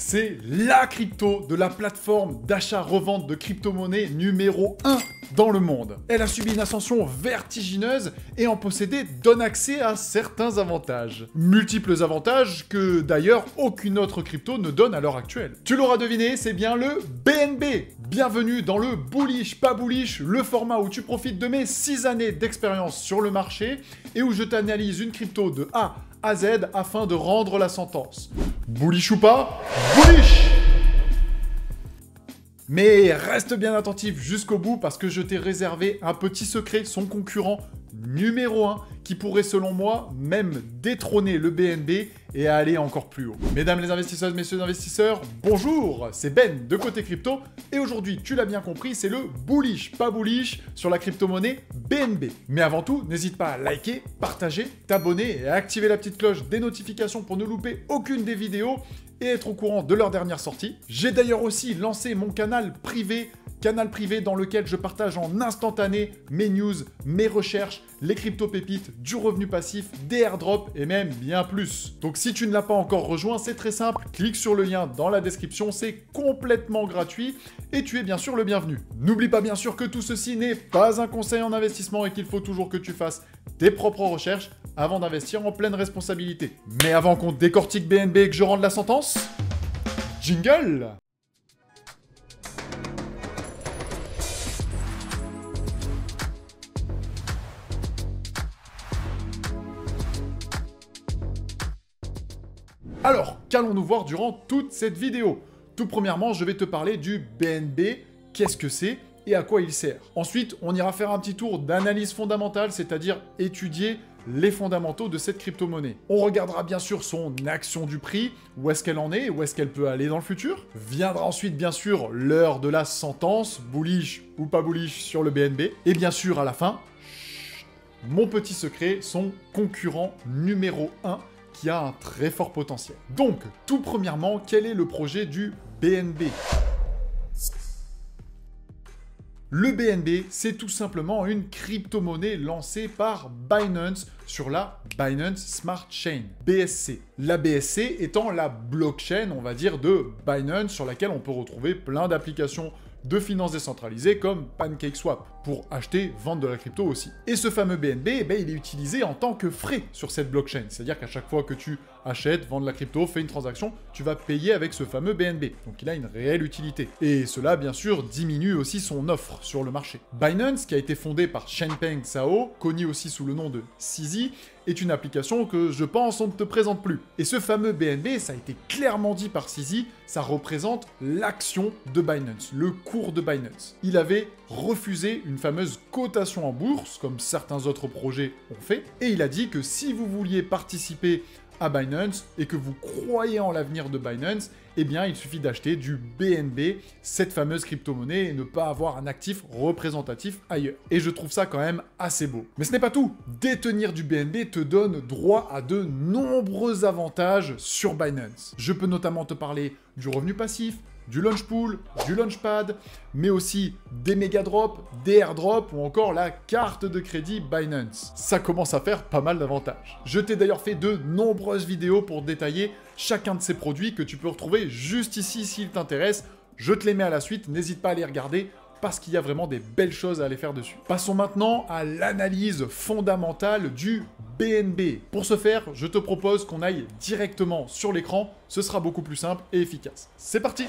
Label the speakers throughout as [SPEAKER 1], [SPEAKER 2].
[SPEAKER 1] C'est la crypto de la plateforme d'achat-revente de crypto-monnaies numéro 1 dans le monde. Elle a subi une ascension vertigineuse et en posséder donne accès à certains avantages. Multiples avantages que d'ailleurs aucune autre crypto ne donne à l'heure actuelle. Tu l'auras deviné, c'est bien le BNB. Bienvenue dans le bullish, pas bullish, le format où tu profites de mes 6 années d'expérience sur le marché et où je t'analyse une crypto de A à Z afin de rendre la sentence. Bullish ou pas, bullish! Mais reste bien attentif jusqu'au bout parce que je t'ai réservé un petit secret, son concurrent numéro 1, qui pourrait selon moi même détrôner le BNB et aller encore plus haut. Mesdames les investisseuses, messieurs les investisseurs, bonjour, c'est Ben de Côté Crypto et aujourd'hui, tu l'as bien compris, c'est le bullish, pas bullish sur la crypto-monnaie BNB. Mais avant tout, n'hésite pas à liker, partager, t'abonner et à activer la petite cloche des notifications pour ne louper aucune des vidéos et être au courant de leur dernière sortie. J'ai d'ailleurs aussi lancé mon canal privé dans lequel je partage en instantané mes news, mes recherches, les crypto-pépites, du revenu passif, des airdrops et même bien plus. Donc si tu ne l'as pas encore rejoint, c'est très simple, clique sur le lien dans la description, c'est complètement gratuit et tu es bien sûr le bienvenu. N'oublie pas bien sûr que tout ceci n'est pas un conseil en investissement et qu'il faut toujours que tu fasses tes propres recherches avant d'investir en pleine responsabilité. Mais avant qu'on décortique BNB et que je rende la sentence, jingle! Alors, qu'allons-nous voir durant toute cette vidéo? Tout premièrement, je vais te parler du BNB, qu'est-ce que c'est et à quoi il sert. Ensuite, on ira faire un petit tour d'analyse fondamentale, c'est-à-dire étudier les fondamentaux de cette crypto-monnaie. On regardera bien sûr son action du prix, où est-ce qu'elle en est, où est-ce qu'elle peut aller dans le futur. Viendra ensuite bien sûr l'heure de la sentence, bullish ou pas bullish sur le BNB. Et bien sûr à la fin, mon petit secret, son concurrent numéro 1, qui a un très fort potentiel. Donc, tout premièrement, quel est le projet du BNB? Le BNB, c'est tout simplement une crypto-monnaie lancée par Binance sur la Binance Smart Chain, BSC. La BSC étant la blockchain, on va dire, de Binance sur laquelle on peut retrouver plein d'applications de finances décentralisées comme PancakeSwap pour acheter, vendre de la crypto aussi. Et ce fameux BNB, il est utilisé en tant que frais sur cette blockchain. C'est-à-dire qu'à chaque fois que tu achètes, vends de la crypto, fais une transaction, tu vas payer avec ce fameux BNB. Donc il a une réelle utilité. Et cela, bien sûr, diminue aussi son offre sur le marché. Binance, qui a été fondé par Changpeng Zhao, connu aussi sous le nom de CZ, est une application que je pense on ne te présente plus. Et ce fameux BNB, ça a été clairement dit par CZ, ça représente l'action de Binance, le cours de Binance. Il avait refusé une fameuse cotation en bourse, comme certains autres projets ont fait, et il a dit que si vous vouliez participer à Binance et que vous croyez en l'avenir de Binance, eh bien il suffit d'acheter du BNB, cette fameuse crypto-monnaie, et ne pas avoir un actif représentatif ailleurs. Et je trouve ça quand même assez beau. Mais ce n'est pas tout. Détenir du BNB te donne droit à de nombreux avantages sur Binance. Je peux notamment te parler du revenu passif, du launch pool, du launchpad, mais aussi des méga drops, des airdrops ou encore la carte de crédit Binance. Ça commence à faire pas mal d'avantages. Je t'ai d'ailleurs fait de nombreuses vidéos pour détailler chacun de ces produits que tu peux retrouver juste ici s'ils t'intéressent. Je te les mets à la suite, n'hésite pas à les regarder parce qu'il y a vraiment des belles choses à aller faire dessus. Passons maintenant à l'analyse fondamentale du BNB. Pour ce faire, je te propose qu'on aille directement sur l'écran, ce sera beaucoup plus simple et efficace. C'est parti!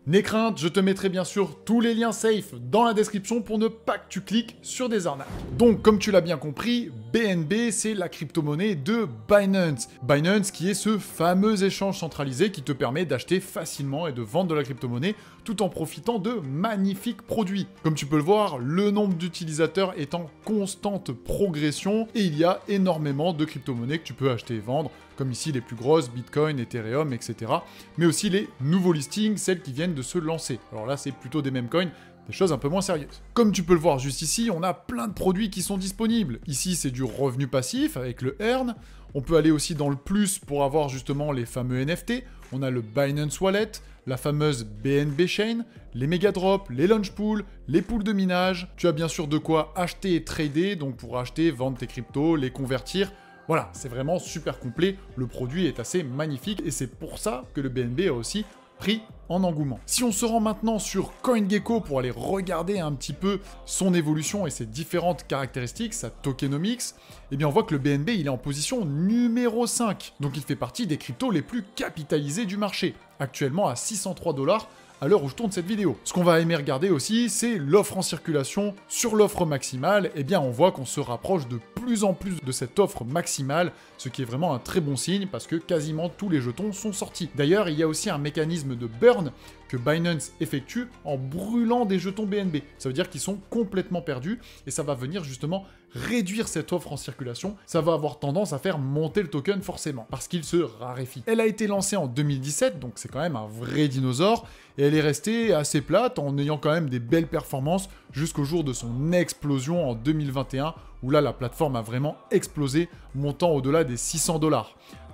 [SPEAKER 1] N'aie crainte, je te mettrai bien sûr tous les liens safe dans la description pour ne pas que tu cliques sur des arnaques. Donc, comme tu l'as bien compris, BNB, c'est la crypto-monnaie de Binance. Binance qui est ce fameux échange centralisé qui te permet d'acheter facilement et de vendre de la crypto-monnaie tout en profitant de magnifiques produits. Comme tu peux le voir, le nombre d'utilisateurs est en constante progression et il y a énormément de crypto-monnaies que tu peux acheter et vendre, comme ici les plus grosses, Bitcoin, Ethereum, etc. Mais aussi les nouveaux listings, celles qui viennent de se lancer. Alors là, c'est plutôt des meme coins, des choses un peu moins sérieuses. Comme tu peux le voir juste ici, on a plein de produits qui sont disponibles. Ici, c'est du revenu passif avec le Earn. On peut aller aussi dans le plus pour avoir justement les fameux NFT. On a le Binance Wallet, la fameuse BNB Chain, les méga drops, les launch pools, les pools de minage. Tu as bien sûr de quoi acheter et trader, donc pour acheter, vendre tes cryptos, les convertir, Voilà, c'est vraiment super complet, le produit est assez magnifique et c'est pour ça que le BNB a aussi pris en engouement. Si on se rend maintenant sur CoinGecko pour aller regarder un petit peu son évolution et ses différentes caractéristiques, sa tokenomics, eh bien on voit que le BNB il est en position numéro 5. Donc il fait partie des cryptos les plus capitalisés du marché, actuellement à 603 $ à l'heure où je tourne cette vidéo. Ce qu'on va aimer regarder aussi, c'est l'offre en circulation. Sur l'offre maximale, eh bien on voit qu'on se rapproche de plus en plus de cette offre maximale, ce qui est vraiment un très bon signe parce que quasiment tous les jetons sont sortis. D'ailleurs, il y a aussi un mécanisme de burn que Binance effectue en brûlant des jetons BNB. Ça veut dire qu'ils sont complètement perdus et ça va venir justement réduire cette offre en circulation. Ça va avoir tendance à faire monter le token forcément parce qu'il se raréfie. Elle a été lancée en 2017, donc c'est quand même un vrai dinosaure et elle est restée assez plate en ayant quand même des belles performances jusqu'au jour de son explosion en 2021 où là la plateforme a vraiment explosé, montant au-delà des 600 $.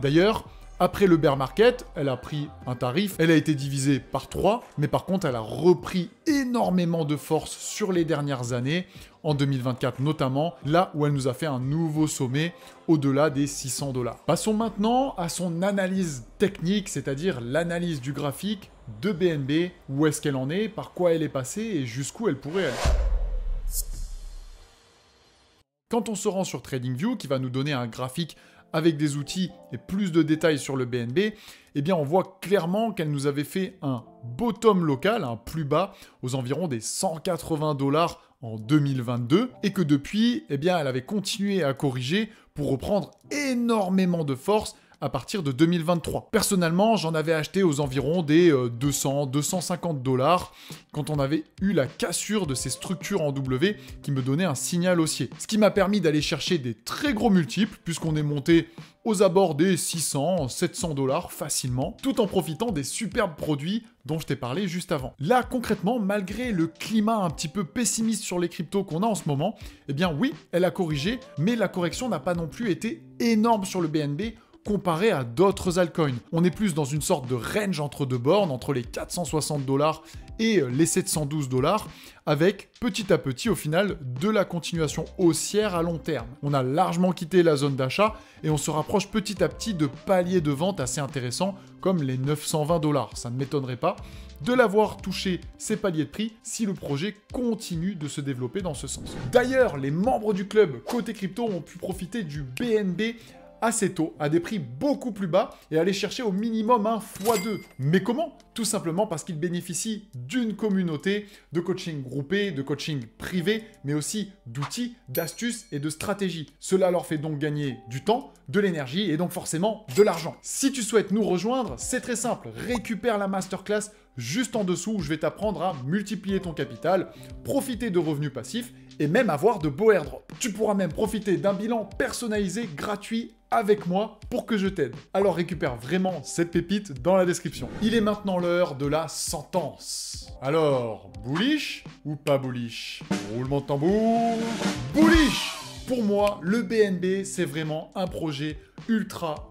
[SPEAKER 1] D'ailleurs, après le bear market, elle a pris un tarif, elle a été divisée par 3, mais par contre, elle a repris énormément de force sur les dernières années, en 2024 notamment, là où elle nous a fait un nouveau sommet au-delà des 600 $. Passons maintenant à son analyse technique, c'est-à-dire l'analyse du graphique de BNB, où est-ce qu'elle en est, par quoi elle est passée et jusqu'où elle pourrait aller. Quand on se rend sur TradingView, qui va nous donner un graphique avec des outils et plus de détails sur le BNB, eh bien on voit clairement qu'elle nous avait fait un bottom local, un plus bas, aux environs des 180 $ en 2022, et que depuis, eh bien elle avait continué à corriger pour reprendre énormément de force à partir de 2023. Personnellement, j'en avais acheté aux environs des 200-250 $ quand on avait eu la cassure de ces structures en W qui me donnaient un signal haussier. Ce qui m'a permis d'aller chercher des très gros multiples puisqu'on est monté aux abords des 600-700 $ facilement, tout en profitant des superbes produits dont je t'ai parlé juste avant. Là, concrètement, malgré le climat un petit peu pessimiste sur les cryptos qu'on a en ce moment, eh bien oui, elle a corrigé, mais la correction n'a pas non plus été énorme sur le BNB, comparé à d'autres altcoins. On est plus dans une sorte de range entre deux bornes, entre les 460 $ et les 712 $, avec petit à petit au final de la continuation haussière à long terme. On a largement quitté la zone d'achat et on se rapproche petit à petit de paliers de vente assez intéressants comme les 920 $. Ça ne m'étonnerait pas de l'avoir touché ces paliers de prix si le projet continue de se développer dans ce sens. D'ailleurs, les membres du club côté crypto ont pu profiter du BNB assez tôt, à des prix beaucoup plus bas et aller chercher au minimum un x2. Mais comment? Tout simplement parce qu'ils bénéficient d'une communauté de coaching groupé, de coaching privé, mais aussi d'outils, d'astuces et de stratégies. Cela leur fait donc gagner du temps, de l'énergie et donc forcément de l'argent. Si tu souhaites nous rejoindre, c'est très simple, récupère la masterclass juste en dessous où je vais t'apprendre à multiplier ton capital, profiter de revenus passifs et même avoir de beaux airdrops. Tu pourras même profiter d'un bilan personnalisé gratuit avec moi pour que je t'aide. Alors récupère vraiment cette pépite dans la description. Il est maintenant l'heure de la sentence. Alors, bullish ou pas bullish? Roulement de tambour. Bullish! Pour moi, le BNB, c'est vraiment un projet ultra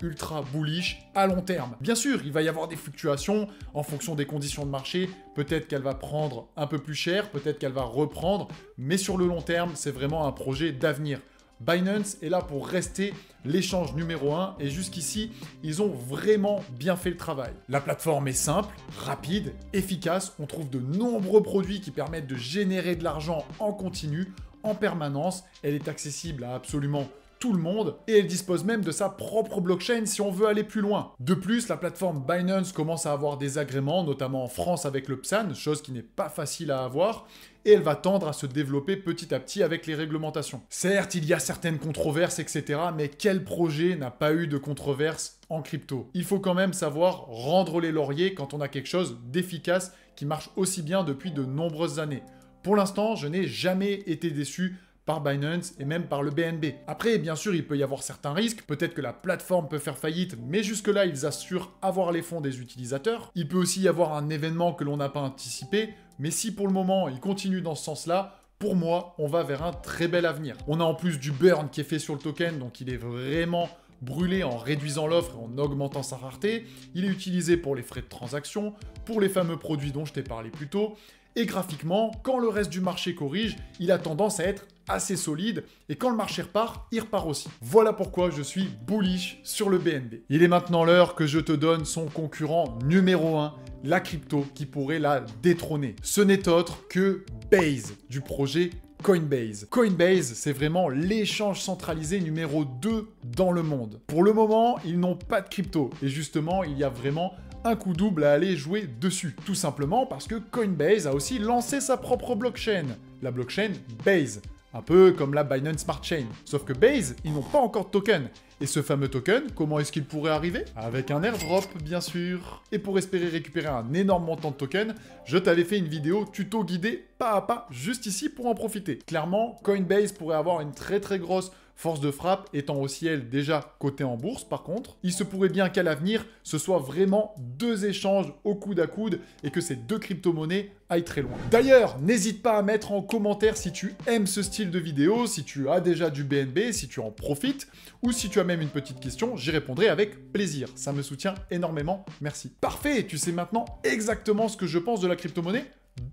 [SPEAKER 1] bullish à long terme. Bien sûr, il va y avoir des fluctuations en fonction des conditions de marché. Peut-être qu'elle va prendre un peu plus cher, peut-être qu'elle va reprendre, mais sur le long terme, c'est vraiment un projet d'avenir. Binance est là pour rester l'échange numéro 1 et jusqu'ici, ils ont vraiment bien fait le travail. La plateforme est simple, rapide, efficace. On trouve de nombreux produits qui permettent de générer de l'argent en continu, en permanence. Elle est accessible à absolument tout le monde et elle dispose même de sa propre blockchain si on veut aller plus loin. De plus, la plateforme Binance commence à avoir des agréments, notamment en France avec le PSAN, chose qui n'est pas facile à avoir, et elle va tendre à se développer petit à petit avec les réglementations. Certes, il y a certaines controverses, etc., mais quel projet n'a pas eu de controverses en crypto? Il faut quand même savoir rendre les lauriers quand on a quelque chose d'efficace qui marche aussi bien depuis de nombreuses années. Pour l'instant, je n'ai jamais été déçu par Binance et même par le BNB. Après, bien sûr, il peut y avoir certains risques. Peut-être que la plateforme peut faire faillite, mais jusque-là, ils assurent avoir les fonds des utilisateurs. Il peut aussi y avoir un événement que l'on n'a pas anticipé, mais si pour le moment, il continue dans ce sens-là, pour moi, on va vers un très bel avenir. On a en plus du burn qui est fait sur le token, donc il est vraiment brûlé en réduisant l'offre et en augmentant sa rareté. Il est utilisé pour les frais de transaction, pour les fameux produits dont je t'ai parlé plus tôt. Et graphiquement, quand le reste du marché corrige, il a tendance à être assez solide et quand le marché repart, il repart aussi. Voilà pourquoi je suis bullish sur le BNB. Il est maintenant l'heure que je te donne son concurrent numéro 1, la crypto qui pourrait la détrôner. Ce n'est autre que Base du projet Coinbase. Coinbase, c'est vraiment l'échange centralisé numéro 2 dans le monde. Pour le moment, ils n'ont pas de crypto. Et justement, il y a vraiment un coup double à aller jouer dessus. Tout simplement parce que Coinbase a aussi lancé sa propre blockchain. La blockchain Base. Un peu comme la Binance Smart Chain. Sauf que Base, ils n'ont pas encore de token. Et ce fameux token, comment est-ce qu'il pourrait arriver? Avec un airdrop, bien sûr. Et pour espérer récupérer un énorme montant de tokens, je t'avais fait une vidéo tuto guidée pas à pas, juste ici pour en profiter. Clairement, Coinbase pourrait avoir une très grosse force de frappe, étant aussi elle déjà cotée en bourse par contre. Il se pourrait bien qu'à l'avenir, ce soit vraiment 2 échanges au coude à coude et que ces 2 crypto-monnaies aillent très loin. D'ailleurs, n'hésite pas à mettre en commentaire si tu aimes ce style de vidéo, si tu as déjà du BNB, si tu en profites, ou si tu as même une petite question, j'y répondrai avec plaisir. Ça me soutient énormément, merci. Parfait, tu sais maintenant exactement ce que je pense de la crypto-monnaie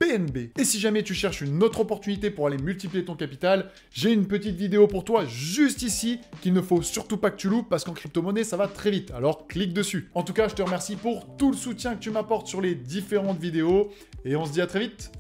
[SPEAKER 1] BNB. Et si jamais tu cherches une autre opportunité pour aller multiplier ton capital, j'ai une petite vidéo pour toi juste ici qu'il ne faut surtout pas que tu loupes parce qu'en crypto-monnaie ça va très vite, alors clique dessus. En tout cas, je te remercie pour tout le soutien que tu m'apportes sur les différentes vidéos et on se dit à très vite.